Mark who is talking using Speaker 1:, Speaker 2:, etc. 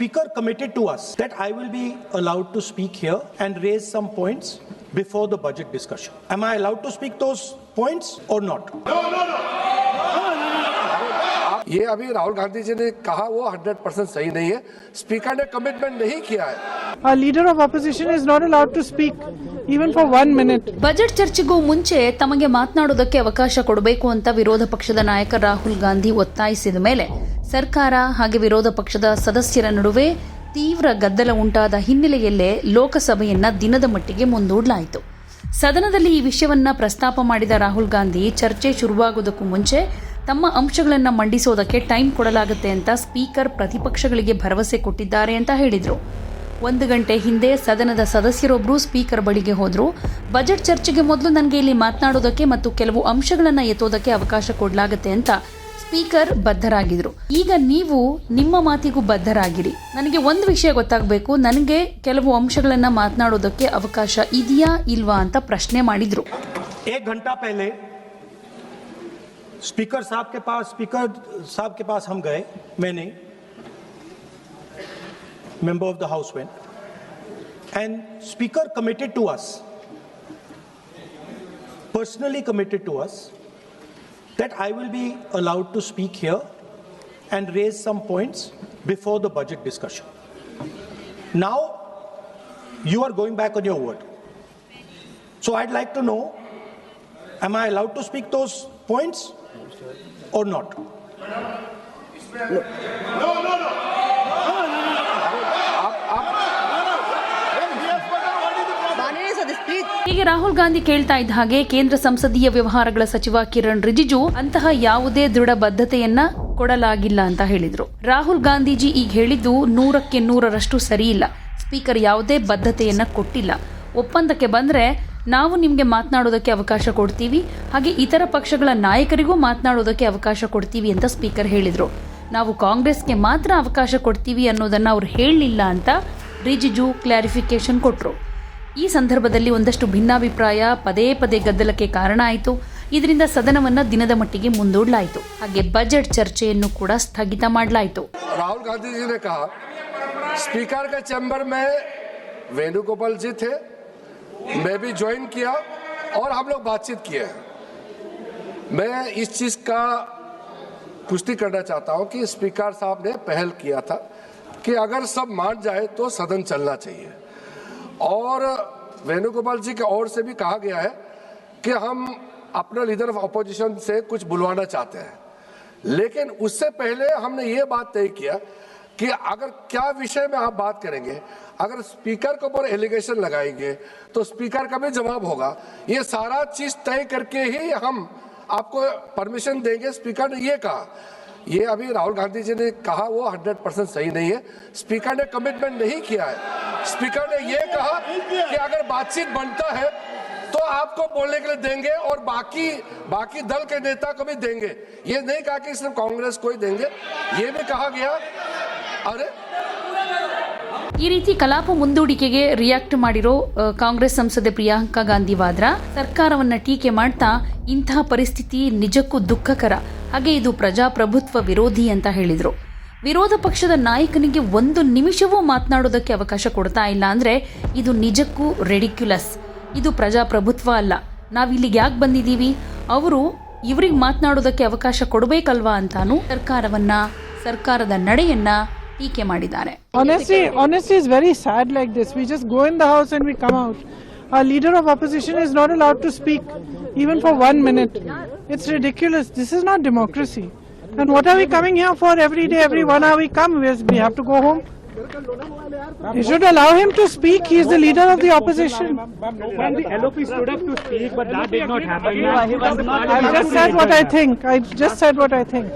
Speaker 1: Speaker committed to us that I will be allowed to speak here and raise some points before the budget discussion. Am I allowed to speak those points or not?
Speaker 2: No. ये अभी राहुल गांधी जी ने कहा वो 100% सही नहीं है. Speaker ने commitment नहीं किया है.
Speaker 3: A leader of opposition is not allowed to speak even for 1 minute.
Speaker 4: Budget ಚರ್ಚೆಗೂ ಮುಂಚೆ ತಮಗೆ ಮಾತನಾಡೋದಕ್ಕೆ ಅವಕಾಶ ಕೊಡಬೇಕು ಅಂತ ವಿರೋಧ ಪಕ್ಷದ ನಾಯಕ ರಾಹುಲ್ ಗಾಂಧಿ ಒತ್ತಾಯಿಸಿದ ಮೇಲೆ ಸರ್ಕಾರ ಹಾಗೆ ವಿರೋಧ ಪಕ್ಷದ ಸದಸ್ಯರ ನಡುವೆ ತೀವ್ರ ಗದ್ದಲ ಉಂಟಾದ ಹಿನ್ನೆಲೆಯಲ್ಲೇ ಲೋಕಸಭೆಯನ್ನ ದಿನದ ಮಟ್ಟಿಗೆ ಮುಂದೂಡಲಾಯಿತು. ಸದನದಲ್ಲಿ ಈ ವಿಷಯವನ್ನ ಪ್ರಸ್ತಾಪ ಮಾಡಿದ ರಾಹುಲ್ ಗಾಂಧಿ ಚರ್ಚೆ ಶುರುವಾಗುವುದಕ್ಕೂ ಮುಂಚೆ ತಮ್ಮ ಅಂಶಗಳನ್ನು ಮಂಡಿಸೋದಕ್ಕೆ ಟೈಮ್ ಕೊಡಲಾಗುತ್ತೆ ಅಂತ ಸ್ಪೀಕರ್ ಪ್ರತಿಪಕ್ಷಗಳಿಗೆ ಭರವಸೆ ಕೊಟ್ಟಿದ್ದಾರೆ ಅಂತ ಹೇಳಿದ್ರು. 1 ಗಂಟೆ ಹಿಂದೆ ಸದನದ ಸದಸ್ಯರೊಬ್ಬರು ಸ್ಪೀಕರ್ ಬಳಿಗೆ ಹೋದ್ರು. ಬಜೆಟ್ ಚರ್ಚೆಗೆ ಮೊದಲು ನನಗೆ ಇಲ್ಲಿ ಮಾತನಾಡೋದಕ್ಕೆ ಮತ್ತು ಕೆಲವು ಅಂಶಗಳನ್ನು ಎತ್ತೋದಕ್ಕೆ ಅವಕಾಶ ಕೊಡಲಾಗುತ್ತೆ ಅಂತ ಸ್ಪೀಕರ್ ಬದ್ಧರಾಗಿದ್ರು. ಈಗ ನೀವು ನಿಮ್ಮ ಮಾತಿಗೂ ಬದ್ಧರಾಗಿರಿ. ನನಗೆ ಒಂದು ವಿಷಯ ಗೊತ್ತಾಗಬೇಕು, ನನಗೆ ಕೆಲವು ಅಂಶಗಳನ್ನು ಮಾತನಾಡೋದಕ್ಕೆ ಅವಕಾಶ ಇದೆಯಾ ಇಲ್ವಾ ಅಂತ ಪ್ರಶ್ನೆ ಮಾಡಿದ್ರು.
Speaker 1: 1 घंटा पहले स्पीकर साहब के पास हम गए. मैंने member of the house went and speaker committed to us, personally committed to us, that I will be allowed to speak here and raise some points before the budget discussion. Now you are going back on your word, so I'd like to know, am I allowed to speak those points or not? No.
Speaker 4: ಹೀಗೆ ರಾಹುಲ್ ಗಾಂಧಿ ಕೇಳ್ತಾ ಇದ್ದ ಹಾಗೆ ಕೇಂದ್ರ ಸಂಸದೀಯ ವ್ಯವಹಾರಗಳ ಸಚಿವ ಕಿರಣ್ ರಿಜಿಜು ಅಂತಹ ಯಾವುದೇ ದೃಢ ಬದ್ಧತೆಯನ್ನ ಕೊಡಲಾಗಿಲ್ಲ ಅಂತ ಹೇಳಿದ್ರು. ರಾಹುಲ್ ಗಾಂಧೀಜಿ ಈಗ ಹೇಳಿದ್ದು 100ಕ್ಕೆ 100ರಷ್ಟು ಸರಿ ಇಲ್ಲ. ಸ್ಪೀಕರ್ ಯಾವುದೇ ಬದ್ಧತೆಯನ್ನ ಕೊಟ್ಟಿಲ್ಲ. ಒಪ್ಪಂದಕ್ಕೆ ಬಂದ್ರೆ ನಾವು ನಿಮ್ಗೆ ಮಾತನಾಡೋದಕ್ಕೆ ಅವಕಾಶ ಕೊಡ್ತೀವಿ, ಹಾಗೆ ಇತರ ಪಕ್ಷಗಳ ನಾಯಕರಿಗೂ ಮಾತನಾಡೋದಕ್ಕೆ ಅವಕಾಶ ಕೊಡ್ತೀವಿ ಅಂತ ಸ್ಪೀಕರ್ ಹೇಳಿದ್ರು. ನಾವು ಕಾಂಗ್ರೆಸ್ಗೆ ಮಾತ್ರ ಅವಕಾಶ ಕೊಡ್ತೀವಿ ಅನ್ನೋದನ್ನ ಅವ್ರು ಹೇಳಲಿಲ್ಲ ಅಂತ ರಿಜಿಜು ಕ್ಲಾರಿಫಿಕೇಶನ್ ಕೊಟ್ರು. ಈ ಸಂದರ್ಭದಲ್ಲಿ ಒಂದಷ್ಟು ಭಿನ್ನಾಭಿಪ್ರಾಯ ಪದೇ ಗದ್ದಲಕ್ಕೆ ಕಾರಣ ಆಯಿತು. ಇದರಿಂದ ಸದನವನ್ನ ದಿನದ ಮಟ್ಟಿಗೆ ಮುಂದೂಡಲಾಯಿತು. ಹಾಗೆ ಬಜೆಟ್ ಚರ್ಚೆಯನ್ನು ಕೂಡ ಸ್ಥಗಿತ ಮಾಡಲಾಯಿತು.
Speaker 2: राहुल गांधी जी ने कहा स्पीकर के चैम्बर में वेणुगोपाल जी थे, मैं भी ज्वाइन किया और हम लोग बातचीत किए. मैं इस चीज का पुष्टि करना चाहता हूं कि स्पीकर साहब ने पहल किया था कि अगर सब मान जाए तो सदन चलना चाहिए, और वेणुगोपाल जी की ओर से भी कहा गया है कि हम अपना लीडर ऑफ अपोजिशन से कुछ बुलवाना चाहते हैं. लेकिन उससे पहले हमने ये बात तय किया कि अगर क्या विषय में आप बात करेंगे, अगर स्पीकर के ऊपर एलिगेशन लगाएंगे तो स्पीकर का भी जवाब होगा. ये सारा चीज तय करके ही हम आपको परमिशन देंगे. स्पीकर ने ये कहा, ये अभी राहुल गांधी जी ने कहा वो 100% सही नहीं है. स्पीकर ने कमिटमेंट नहीं किया है. स्पीकर ने ये कहा कि अगर बातचीत बनता है तो आपको बोलने के लिए देंगे और बाकी दल के नेता को भी देंगे. ये नहीं कहा कि सिर्फ कांग्रेस को ही देंगे. ये भी कहा गया. अरे
Speaker 4: ಈ ರೀತಿ ಕಲಾಪ ಮುಂದೂಡಿಕೆಗೆ ರಿಯಾಕ್ಟ್ ಮಾಡಿರೋ ಕಾಂಗ್ರೆಸ್ ಸಂಸದೆ ಪ್ರಿಯಾಂಕಾ ಗಾಂಧಿ ವಾದ್ರಾ ಸರ್ಕಾರವನ್ನ ಟೀಕೆ ಮಾಡ್ತಾ ಇಂತಹ ಪರಿಸ್ಥಿತಿ ನಿಜಕ್ಕೂ ದುಃಖಕರ, ಹಾಗೆ ಇದು ಪ್ರಜಾಪ್ರಭುತ್ವ ವಿರೋಧಿ ಅಂತ ಹೇಳಿದ್ರು. ವಿರೋಧ ಪಕ್ಷದ ನಾಯಕನಿಗೆ 1 ನಿಮಿಷವೂ ಮಾತನಾಡೋದಕ್ಕೆ ಅವಕಾಶ ಕೊಡ್ತಾ ಇಲ್ಲ ಅಂದ್ರೆ ಇದು ನಿಜಕ್ಕೂ ರೆಡಿಕ್ಯುಲಸ್. ಇದು ಪ್ರಜಾಪ್ರಭುತ್ವ ಅಲ್ಲ. ನಾವಿಲ್ಲಿಗೆ ಯಾಕೆ ಬಂದಿದ್ದೀವಿ, ಅವರು ಇವ್ರಿಗೆ ಮಾತನಾಡೋದಕ್ಕೆ ಅವಕಾಶ ಕೊಡಬೇಕಲ್ವಾ ಅಂತಾನು ಸರ್ಕಾರದ ನಡೆಯನ್ನ ಟೀಕೆ ಮಾಡಿದ್ದಾರೆ.
Speaker 3: Honestly, it's very sad like this. We just go in the house and we come out. Our leader of opposition is not allowed to speak even for 1 minute. It's ridiculous. This is not democracy. And what are we coming here for every day? Every 1 hour we come, we have to go home. You should allow him to speak. He is the leader of the opposition.
Speaker 5: When the LOP stood up to speak, but that did not happen.
Speaker 3: I just said what I think.